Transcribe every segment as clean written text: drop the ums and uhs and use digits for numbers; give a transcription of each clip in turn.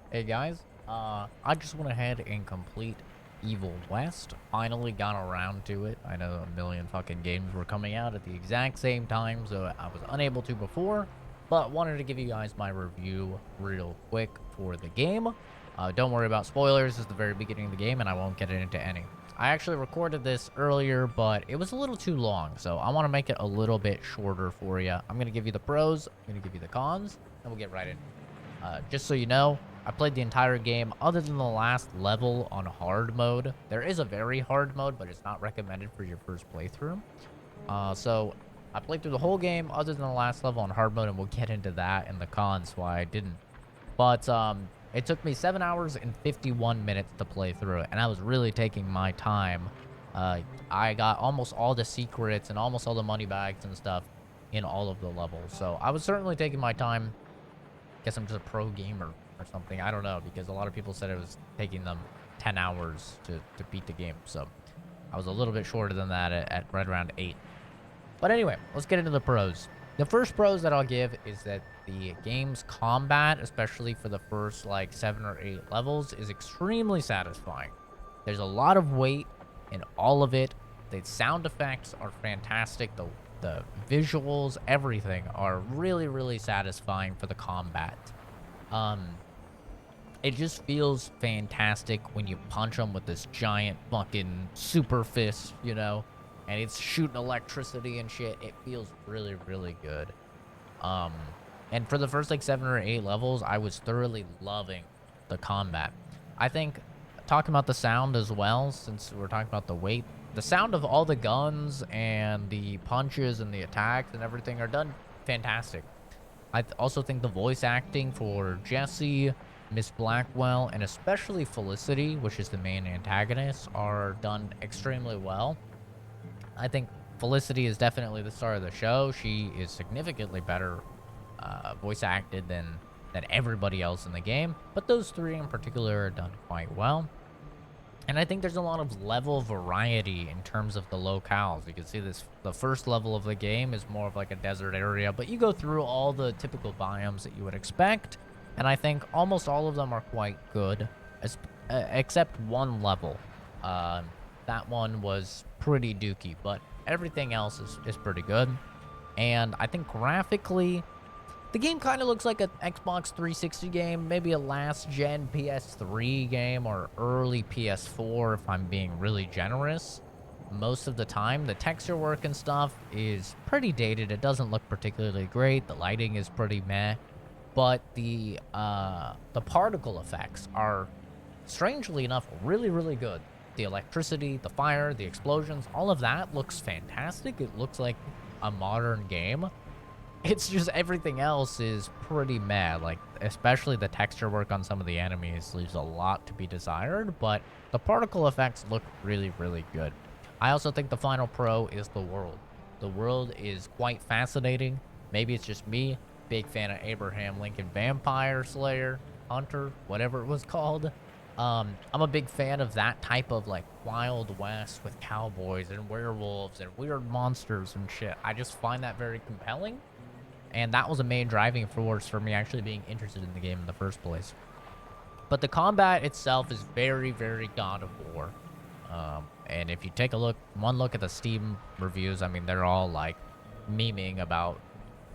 Hey guys, I just went ahead and complete Evil West. Finally got around to it. I know a million fucking games were coming out at the exact same time, so I was unable to before, but wanted to give you guys my review real quick for the game. Don't worry about spoilers, it's the very beginning of the game, and I won't get into any. I actually recorded this earlier, but it was a little too long, so I want to make it a little bit shorter for you. I'm going to give you the pros, I'm going to give you the cons, and we'll get right in. Just so you know, I played the entire game other than the last level on hard mode. There is a very hard mode, but it's not recommended for your first playthrough. So I played through the whole game other than the last level on hard mode, and we'll get into that and the cons why I didn't. But it took me 7 hours and 51 minutes to play through it, and I was really taking my time. I got almost all the secrets and almost all the money bags and stuff in all of the levels. So I was certainly taking my time. Guess I'm just a pro gamer or something. I don't know, because a lot of people said it was taking them 10 hours to beat the game. So I was a little bit shorter than that at right around 8. But anyway, let's get into the pros. The first pros that I'll give is that the game's combat, especially for the first like 7 or 8 levels, is extremely satisfying. There's a lot of weight in all of it. The sound effects are fantastic. The visuals, everything are really, really satisfying for the combat. Um, it just feels fantastic when you punch them with this giant fucking super fist, you know, and it's shooting electricity and shit. It feels really, really good. Um, and for the first like 7 or 8 levels, I was thoroughly loving the combat. I think talking about the sound as well, since we're talking about the weight, the sound of all the guns and the punches and the attacks and everything are done fantastic. I also think the voice acting for Jesse, Miss Blackwell, and especially Felicity, which is the main antagonist, are done extremely well. I think Felicity is definitely the star of the show. She is significantly better voice acted than everybody else in the game, but those three in particular are done quite well. And I think there's a lot of level variety in terms of the locales. You can see this, the first level of the game is more of like a desert area, but you go through all the typical biomes that you would expect, and I think almost all of them are quite good, except one level. That one was pretty dookie, but everything else is pretty good. And I think graphically, the game kind of looks like an Xbox 360 game, maybe a last-gen PS3 game or early PS4 if I'm being really generous. Most of the time, the texture work and stuff is pretty dated. It doesn't look particularly great. The lighting is pretty meh. But the particle effects are, strangely enough, really, really good. The electricity, the fire, the explosions, all of that looks fantastic. It looks like a modern game. It's just everything else is pretty meh, like, especially the texture work on some of the enemies leaves a lot to be desired, but the particle effects look really, really good. I also think the final pro is the world. The world is quite fascinating. Maybe it's just me, big fan of Abraham Lincoln Vampire Slayer, Hunter, whatever it was called. I'm a big fan of that type of, like, Wild West with cowboys and werewolves and weird monsters and shit. I just find that very compelling. And that was a main driving force for me actually being interested in the game in the first place. But the combat itself is very, very God of War. And if you take one look at the Steam reviews, I mean, they're all like memeing about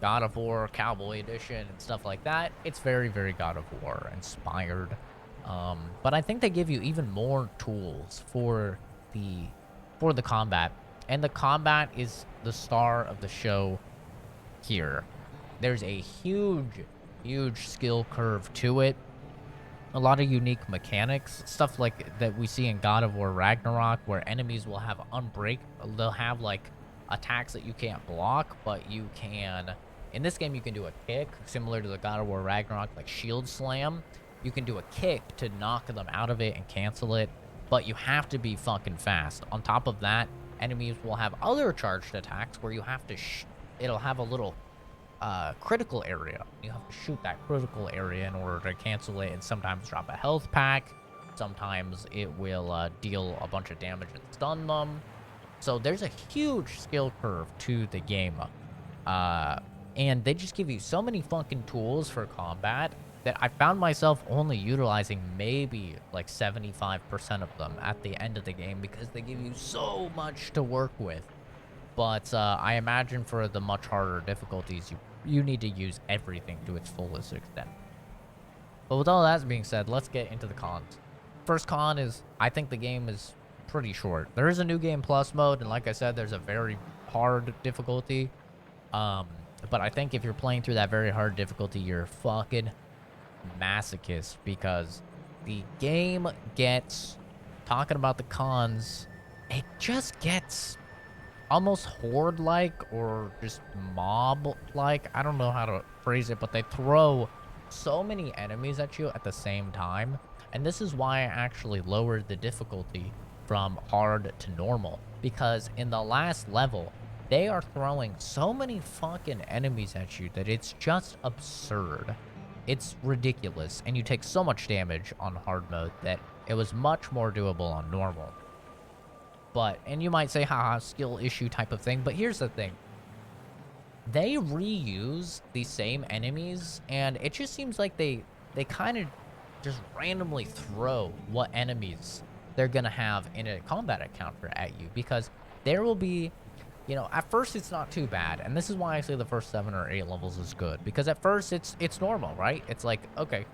God of War Cowboy Edition and stuff like that. It's very, very God of War inspired. But I think they give you even more tools for the combat. And the combat is the star of the show here. There's a huge, huge skill curve to it. A lot of unique mechanics, stuff like that we see in God of War Ragnarok, where enemies will have they'll have like attacks that you can't block, but you can. In this game, you can do a kick, similar to the God of War Ragnarok, like Shield Slam. You can do a kick to knock them out of it and cancel it, but you have to be fucking fast. On top of that, enemies will have other charged attacks where you have to. It'll have a little critical area. You have to shoot that critical area in order to cancel it, and sometimes drop a health pack. Sometimes it will deal a bunch of damage and stun them. So there's a huge skill curve to the game. And they just give you so many fucking tools for combat. that I found myself only utilizing maybe like 75% of them at the end of the game because they give you so much to work with. But I imagine for the much harder difficulties, you need to use everything to its fullest extent. But with all that being said, let's get into the cons. First con is I think the game is pretty short. There is a new game plus mode, and like I said, there's a very hard difficulty. Um, but I think if you're playing through that very hard difficulty, you're fucking masochist because the game gets, talking about the cons, it just gets almost horde-like or just mob-like. I don't know how to phrase it, but they throw so many enemies at you at the same time. And this is why I actually lowered the difficulty from hard to normal. Because in the last level, they are throwing so many fucking enemies at you that it's just absurd. It's ridiculous. And you take so much damage on hard mode that it was much more doable on normal. But, and you might say, haha, skill issue type of thing. But here's the thing. They reuse the same enemies, and it just seems like they kind of just randomly throw what enemies they're going to have in a combat encounter at you. Because there will be, you know, at first it's not too bad. And this is why I say the first 7 or 8 levels is good. Because at first it's normal, right? It's like, okay,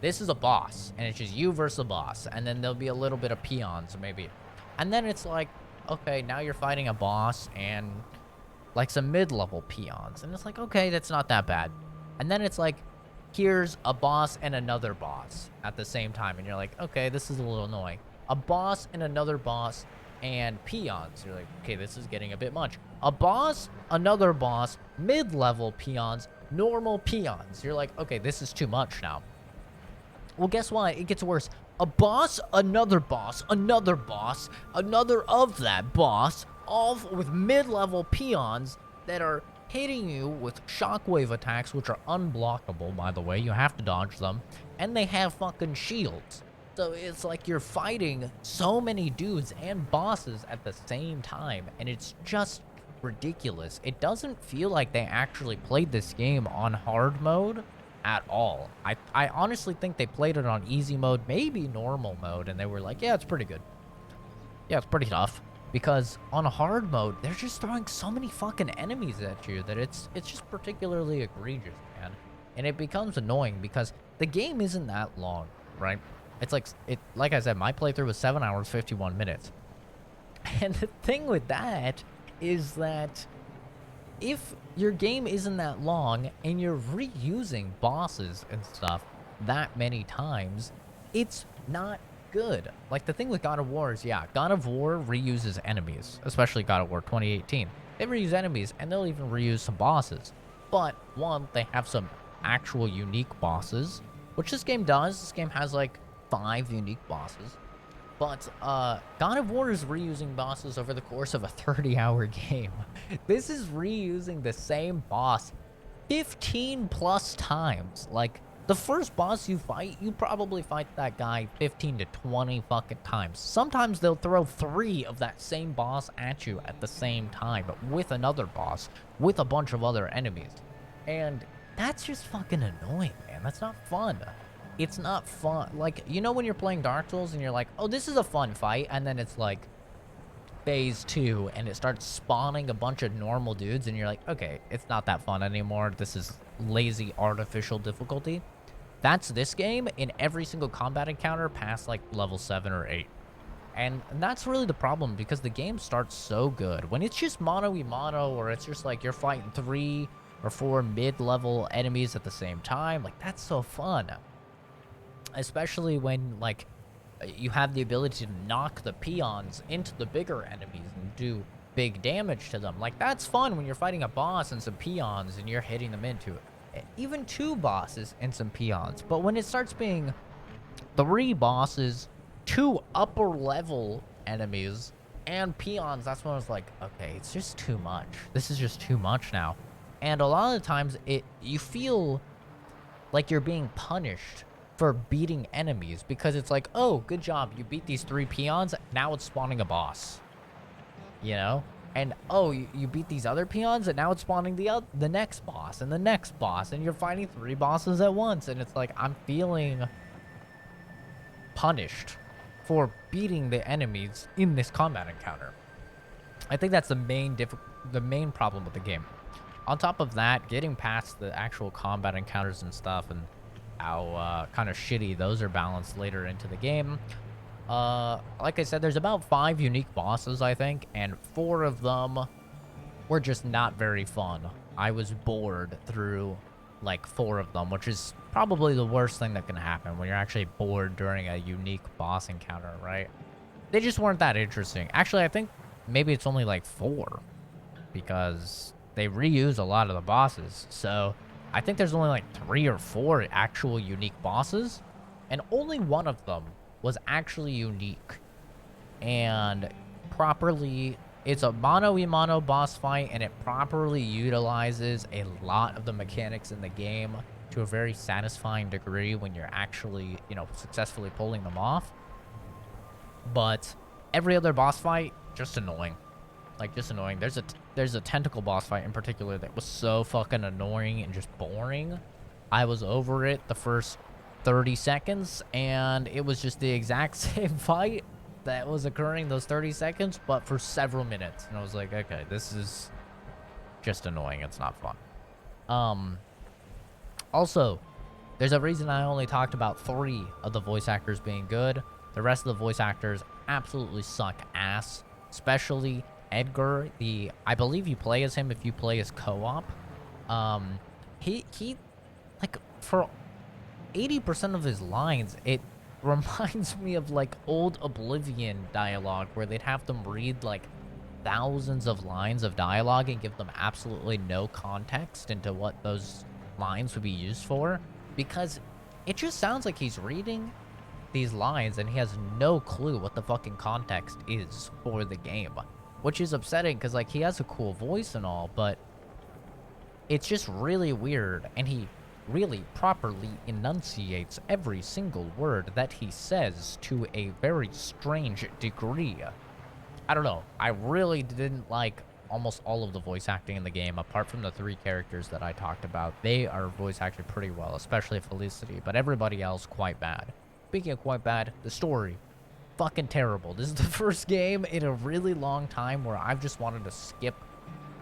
this is a boss, and it's just you versus a boss. And then there'll be a little bit of peons, maybe. And then it's like, okay, now you're fighting a boss and like some mid-level peons. And it's like, okay, that's not that bad. And then it's like, here's a boss and another boss at the same time. And you're like, okay, this is a little annoying. A boss and another boss and peons. You're like, okay, this is getting a bit much. A boss, another boss, mid-level peons, normal peons. You're like, okay, this is too much now. Well, guess what? It gets worse. A boss, another boss, another boss, another of that boss, all with mid-level peons that are hitting you with shockwave attacks, which are unblockable, by the way. You have to dodge them. And they have fucking shields. So it's like you're fighting so many dudes and bosses at the same time. And it's just ridiculous. It doesn't feel like they actually played this game on hard mode at all. I honestly think they played it on easy mode, maybe normal mode, and they were like, yeah, it's pretty good. Yeah, it's pretty tough. Because on hard mode, they're just throwing so many fucking enemies at you that it's just particularly egregious, man. And it becomes annoying because the game isn't that long, right? It's like I said, my playthrough was 7 hours, 51 minutes. And the thing with that is that if your game isn't that long and you're reusing bosses and stuff that many times, it's not good. Like the thing with God of War is, yeah, God of War reuses enemies, especially God of War 2018. They reuse enemies and they'll even reuse some bosses. But one, they have some actual unique bosses, which this game does. This game has like 5 unique bosses. But God of War is reusing bosses over the course of a 30-hour game. This is reusing the same boss 15 plus times. Like, the first boss you fight, you probably fight that guy 15 to 20 fucking times. Sometimes they'll throw 3 of that same boss at you at the same time, but with another boss, with a bunch of other enemies. And that's just fucking annoying, man. That's not fun. It's not fun. Like, you know when you're playing Dark Souls and you're like, oh, this is a fun fight, and then it's like phase 2 and it starts spawning a bunch of normal dudes and you're like, okay, it's not that fun anymore. This is lazy artificial difficulty. That's this game in every single combat encounter past like level 7 or 8. And that's really the problem because the game starts so good. When it's just mono-y-mono or it's just like you're fighting 3 or 4 mid-level enemies at the same time, like that's so fun. Especially when, like, you have the ability to knock the peons into the bigger enemies and do big damage to them. Like, that's fun when you're fighting a boss and some peons and you're hitting them into it. Even 2 bosses and some peons. But when it starts being 3 bosses, 2 upper-level enemies, and peons, that's when I was like, okay, it's just too much. This is just too much now. And a lot of the times, you feel like you're being punished for beating enemies because it's like, oh, good job, you beat these 3 peons, now it's spawning a boss, you know? And oh, you beat these other peons, and now it's spawning the next boss and the next boss, and you're fighting 3 bosses at once, and it's like I'm feeling punished for beating the enemies in this combat encounter. I think that's the main problem with the game. On top of that, getting past the actual combat encounters and stuff, and how kind of shitty those are balanced later into the game. Like I said, there's about 5 unique bosses, I think, and 4 of them were just not very fun. I was bored through like 4 of them, which is probably the worst thing that can happen when you're actually bored during a unique boss encounter, right? They just weren't that interesting. Actually, I think maybe it's only like 4 because they reuse a lot of the bosses. So I think there's only like 3 or 4 actual unique bosses, and only one of them was actually unique and properly. It's a mano-a-mano boss fight, and it properly utilizes a lot of the mechanics in the game to a very satisfying degree when you're actually, successfully pulling them off. But every other boss fight, just annoying. Like, just annoying. There's a tentacle boss fight in particular that was so fucking annoying and just boring. I was over it the first 30 seconds, and it was just the exact same fight that was occurring those 30 seconds, but for several minutes. And I was like, okay, this is just annoying. It's not fun. Also, there's a reason I only talked about 3 of the voice actors being good. The rest of the voice actors absolutely suck ass, especially Edgar. I believe you play as him if you play as co-op. He like, for 80% of his lines, it reminds me of like old Oblivion dialogue where they'd have them read like thousands of lines of dialogue and give them absolutely no context into what those lines would be used for, because it just sounds like he's reading these lines and he has no clue what the fucking context is for the game, which is upsetting because like he has a cool voice and all, but it's just really weird, and he really properly enunciates every single word that he says to a very strange degree. I don't know. I really didn't like almost all of the voice acting in the game, apart from the 3 characters that I talked about. They are voice acted pretty well, especially Felicity, but everybody else quite bad. Speaking of quite bad, the story, fucking terrible. This is the first game in a really long time where I've just wanted to skip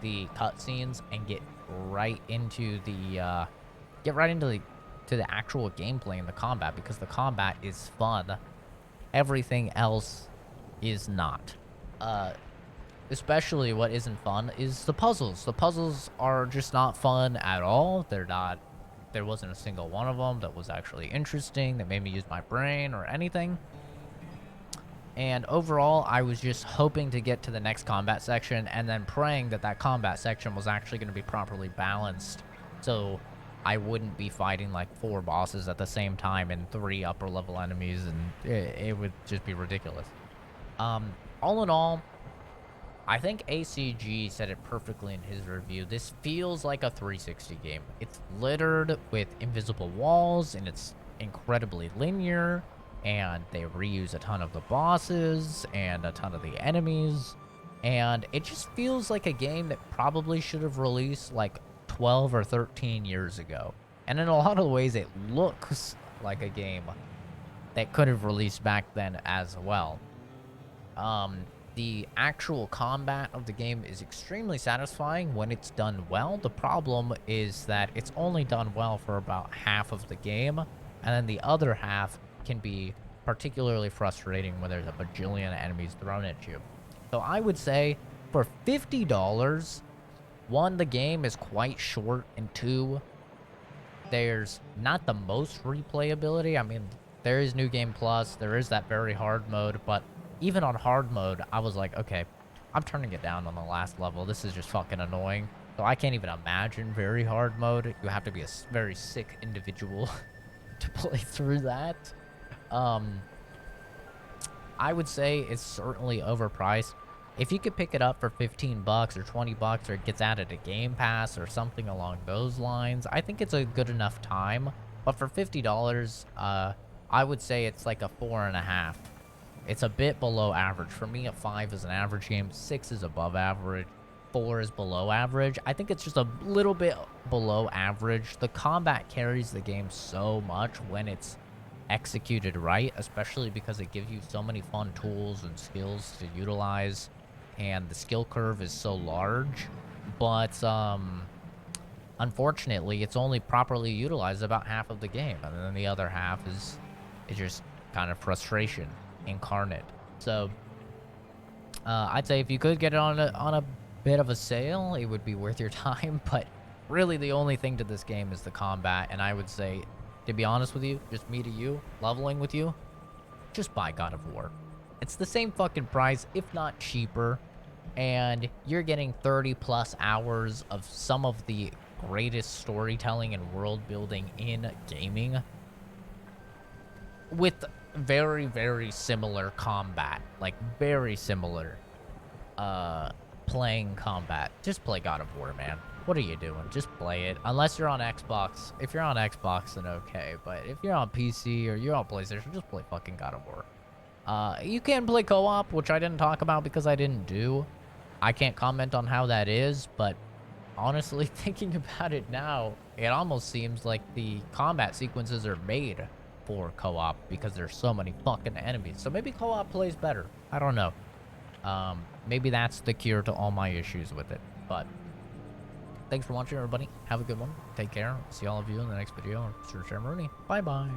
the cutscenes and get right into the to the actual gameplay and the combat, because the combat is fun. Everything else is not. Especially what isn't fun is the puzzles. The puzzles are just not fun at all. There wasn't a single one of them that was actually interesting, that made me use my brain or anything. And overall, I was just hoping to get to the next combat section and then praying that that combat section was actually going to be properly balanced, so I wouldn't be fighting like 4 bosses at the same time and 3 upper level enemies, and it would just be ridiculous. All in all, I think ACG said it perfectly in his review. This feels like a 360 game. It's littered with invisible walls, and it's incredibly linear, and they reuse a ton of the bosses and a ton of the enemies, and it just feels like a game that probably should have released like 12 or 13 years ago. And in a lot of ways, it looks like a game that could have released back then as well. The actual combat of the game is extremely satisfying when it's done well. The problem is that it's only done well for about half of the game, and then the other half can be particularly frustrating when there's a bajillion enemies thrown at you. So I would say for $50, 1, the game is quite short, and 2, there's not the most replayability. I mean, there is New Game Plus, there is that very hard mode, but even on hard mode, I was like, okay, I'm turning it down on the last level. This is just fucking annoying. So I can't even imagine very hard mode. You have to be a very sick individual to play through that. I would say it's certainly overpriced. If you could pick it up for 15 bucks or 20 bucks, or it gets added to Game Pass or something along those lines, I think it's a good enough time. But for $50, I would say it's like a 4.5 It's a bit below average. For me, a 5 is an average game. 6 is above average. 4 is below average. I think it's just a little bit below average. The combat carries the game so much when it's executed right, especially because it gives you so many fun tools and skills to utilize, and the skill curve is so large. But unfortunately, it's only properly utilized about half of the game, and then the other half is just kind of frustration incarnate. So I'd say if you could get it on a bit of a sale, it would be worth your time. But really, the only thing to this game is the combat, and I would say, to be honest with you, just me to you, leveling with you, just buy God of War. It's the same fucking price, if not cheaper, and you're getting 30 plus hours of some of the greatest storytelling and world building in gaming with very, very similar combat. Like, very similar playing combat. Just play God of War, man. What are you doing? Just play it. Unless you're on Xbox. If you're on Xbox, then okay. But if you're on PC or you're on PlayStation, just play fucking God of War. You can play co-op, which I didn't talk about because I didn't do. I can't comment on how that is, but honestly, thinking about it now, it almost seems like the combat sequences are made for co-op because there's so many fucking enemies. So maybe co-op plays better. I don't know. Maybe that's the cure to all my issues with it. But thanks for watching, everybody. Have a good one. Take care. See all of you in the next video. Sir Rooney. Bye-bye.